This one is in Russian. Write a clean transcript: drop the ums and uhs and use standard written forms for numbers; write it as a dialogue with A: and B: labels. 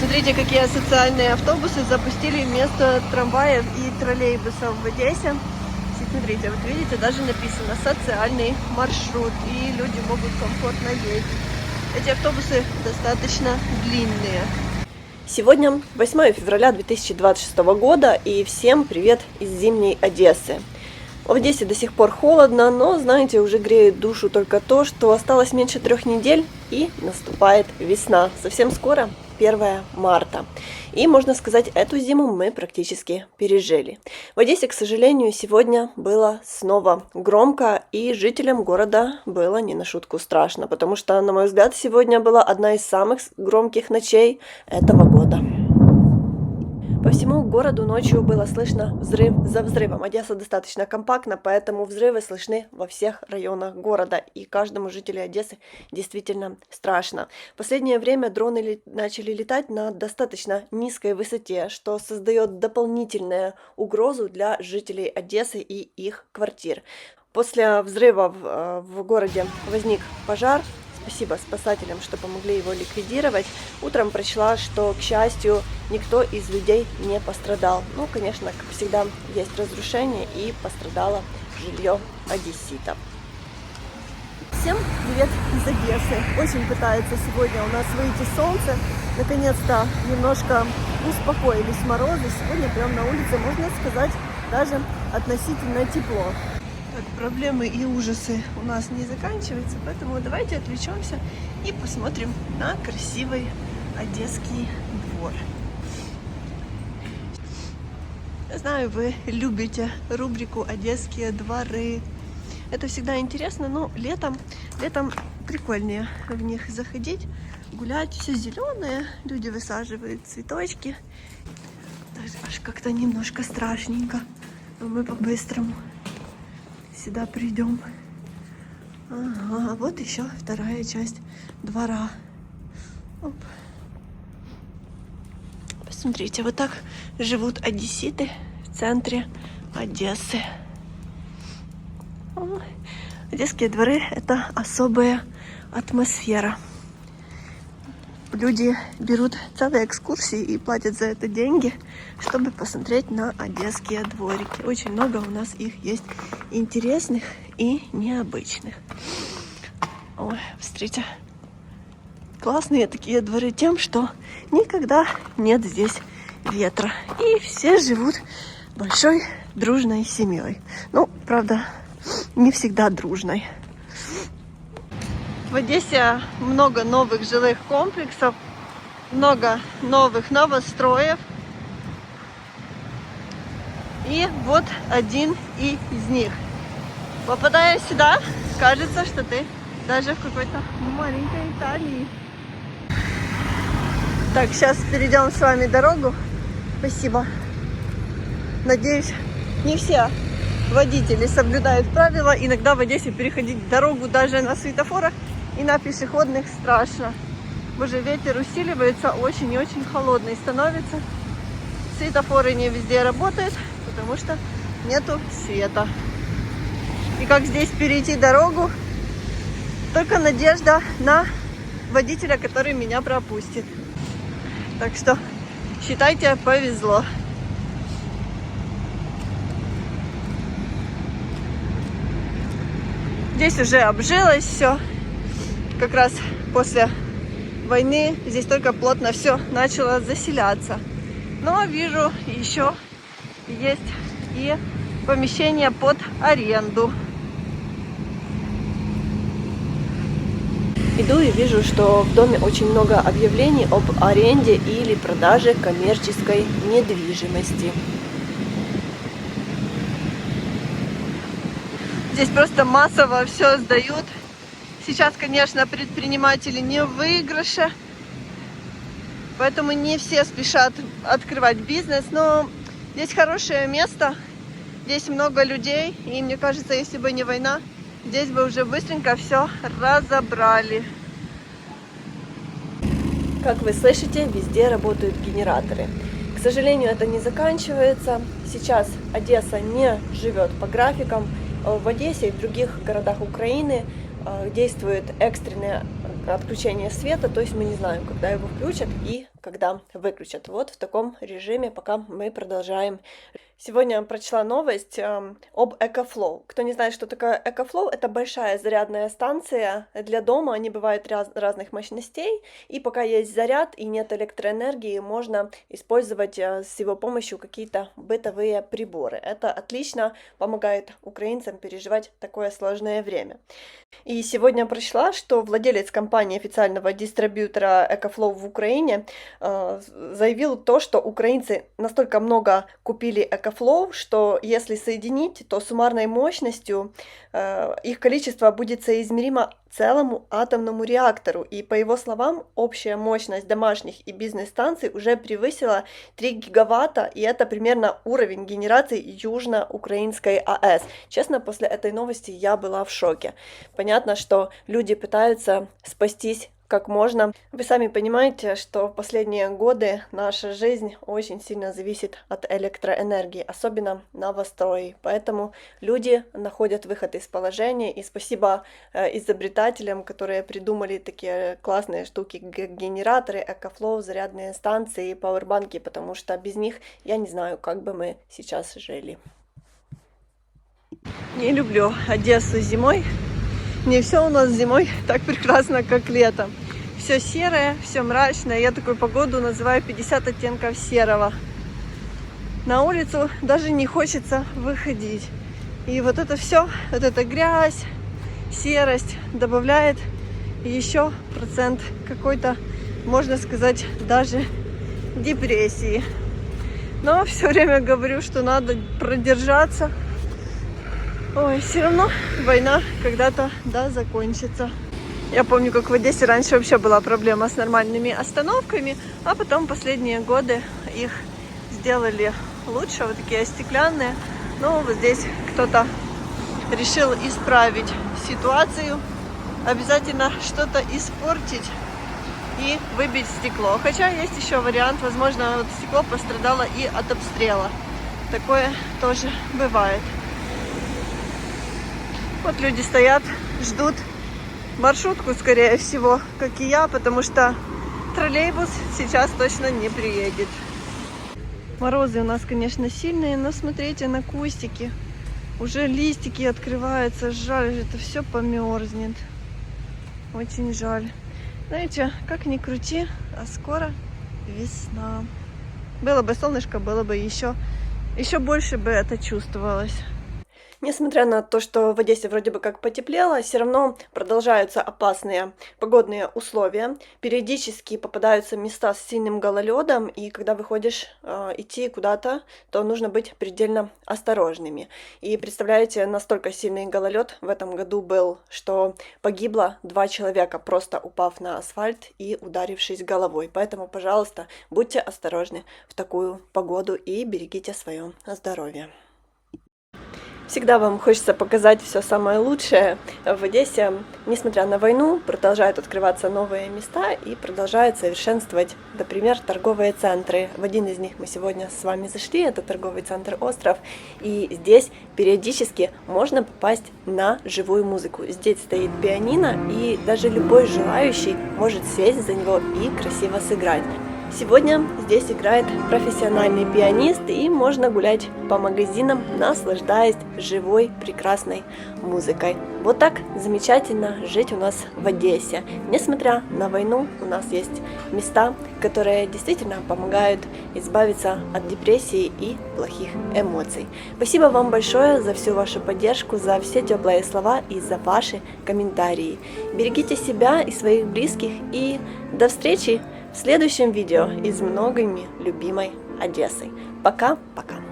A: Смотрите, какие социальные автобусы запустили вместо трамваев и троллейбусов в Одессе. Смотрите, вот видите, даже написано «социальный маршрут», и люди могут комфортно ездить. Эти автобусы достаточно длинные. Сегодня 8 февраля 2026 года, и всем привет из зимней Одессы. В Одессе до сих пор холодно, но, знаете, уже греет душу только то, что осталось меньше 3 недель, и наступает весна. Совсем скоро 1 марта. И, можно сказать, эту зиму мы практически пережили. В Одессе, к сожалению, сегодня было снова громко, и жителям города было не на шутку страшно, потому что, на мой взгляд, сегодня была одна из самых громких ночей этого года. По всему городу ночью было слышно взрыв за взрывом. Одесса достаточно компактна, поэтому взрывы слышны во всех районах города. И каждому жителю Одессы действительно страшно. В последнее время дроны начали летать на достаточно низкой высоте, что создает дополнительную угрозу для жителей Одессы и их квартир. После взрыва в городе возник пожар. Спасибо спасателям, что помогли его ликвидировать. Утром прочла, что, к счастью, никто из людей не пострадал. Ну, конечно, как всегда, есть разрушение, и пострадало жилье одесситов. Всем привет из Одессы. Очень пытается сегодня у нас выйти солнце. Наконец-то немножко успокоились морозы. Сегодня прямо на улице, можно сказать, даже относительно тепло. Проблемы и ужасы у нас не заканчиваются, поэтому давайте отвлечемся и посмотрим на красивый одесский двор. Я знаю, вы любите рубрику «Одесские дворы». Это всегда интересно, но летом прикольнее в них заходить, гулять. Все зеленое, люди высаживают цветочки. Даже аж как-то немножко страшненько, но мы по-быстрому сюда придем. Ага, вот еще вторая часть двора. Оп. Посмотрите, вот так живут одесситы в центре Одессы. Одесские дворы — это особая атмосфера. Люди берут целые экскурсии и платят за это деньги, чтобы посмотреть на одесские дворики. Очень много у нас их есть интересных и необычных. Ой, смотрите, классные такие дворы тем, что никогда нет здесь ветра. И все живут большой дружной семьей. Ну, правда, не всегда дружной. В Одессе много новых жилых комплексов, много новых новостроев. И вот один из них. Попадая сюда, кажется, что ты даже в какой-то маленькой Италии. Так, сейчас перейдем с вами дорогу. Спасибо. Надеюсь, не все водители соблюдают правила. Иногда в Одессе переходить дорогу даже на светофорах и на пешеходных страшно. Боже, ветер усиливается, очень и очень холодный становится. Светофоры не везде работают, потому что нету света. И как здесь перейти дорогу? Только надежда на водителя, который меня пропустит. Так что, считайте, повезло. Здесь уже обжилось все. Как раз после войны здесь только плотно все начало заселяться. Но вижу, еще есть и помещение под аренду. Иду и вижу, что в доме очень много объявлений об аренде или продаже коммерческой недвижимости. Здесь просто массово все сдают. Сейчас, конечно, предприниматели не в выигрыше, поэтому не все спешат открывать бизнес, но здесь хорошее место, здесь много людей, и мне кажется, если бы не война, здесь бы уже быстренько все разобрали. Как вы слышите, везде работают генераторы. К сожалению, это не заканчивается. Сейчас Одесса не живет по графикам. В Одессе и в других городах Украины действует экстренное отключение света, то есть мы не знаем, когда его включат и когда выключат. Вот в таком режиме пока мы продолжаем. Сегодня прочла новость об EcoFlow. Кто не знает, что такое EcoFlow, это большая зарядная станция для дома. Они бывают разных мощностей. И пока есть заряд и нет электроэнергии, можно использовать с его помощью какие-то бытовые приборы. Это отлично помогает украинцам переживать такое сложное время. И сегодня прочла, что владелец компании официального дистрибьютора EcoFlow в Украине заявил то, что украинцы настолько много купили EcoFlow, что если соединить, то суммарной мощностью их количество будет соизмеримо целому атомному реактору. И по его словам, общая мощность домашних и бизнес-станций уже превысила 3 гигаватта, и это примерно уровень генерации Южно-Украинской АЭС. Честно, после этой новости я была в шоке. Понятно, что люди пытаются спастись как можно. Вы сами понимаете, что в последние годы наша жизнь очень сильно зависит от электроэнергии, особенно новострои. Поэтому люди находят выход из положения. И спасибо изобретателям, которые придумали такие классные штуки, как генераторы, EcoFlow, зарядные станции, пауэрбанки, потому что без них я не знаю, как бы мы сейчас жили. Не люблю Одессу зимой. Не все у нас зимой так прекрасно, как летом. Все серое, все мрачное. Я такую погоду называю 50 оттенков серого. На улицу даже не хочется выходить. И вот это все, вот эта грязь, серость добавляет еще процент какой-то, можно сказать, даже депрессии. Но все время говорю, что надо продержаться. Ой, все равно война когда-то, да, закончится. Я помню, как в Одессе раньше вообще была проблема с нормальными остановками, а потом последние годы их сделали лучше, вот такие стеклянные. Но вот здесь кто-то решил исправить ситуацию, обязательно что-то испортить и выбить стекло. Хотя есть еще вариант, возможно, вот стекло пострадало и от обстрела. Такое тоже бывает. Вот люди стоят, ждут маршрутку, скорее всего, как и я, потому что троллейбус сейчас точно не приедет. Морозы у нас, конечно, сильные, но смотрите на кустики. Уже листики открываются. Жаль, это все померзнет. Очень жаль. Знаете, как ни крути, а скоро весна. Было бы солнышко, было бы еще больше бы это чувствовалось. Несмотря на то, что в Одессе вроде бы как потеплело, все равно продолжаются опасные погодные условия. Периодически попадаются места с сильным гололедом, и когда выходишь идти куда-то, то нужно быть предельно осторожными. И представляете, настолько сильный гололед в этом году был, что погибло 2 человека, просто упав на асфальт и ударившись головой. Поэтому, пожалуйста, будьте осторожны в такую погоду и берегите свое здоровье. Всегда вам хочется показать все самое лучшее. В Одессе, несмотря на войну, продолжают открываться новые места и продолжают совершенствовать, например, торговые центры. В один из них мы сегодня с вами зашли, это торговый центр «Остров», и здесь периодически можно попасть на живую музыку. Здесь стоит пианино, и даже любой желающий может сесть за него и красиво сыграть. Сегодня здесь играет профессиональный пианист, и можно гулять по магазинам, наслаждаясь живой, прекрасной музыкой. Вот так замечательно жить у нас в Одессе. Несмотря на войну, у нас есть места, которые действительно помогают избавиться от депрессии и плохих эмоций. Спасибо вам большое за всю вашу поддержку, за все теплые слова и за ваши комментарии. Берегите себя и своих близких, и до встречи в следующем видео из многими любимой Одессы. Пока-пока.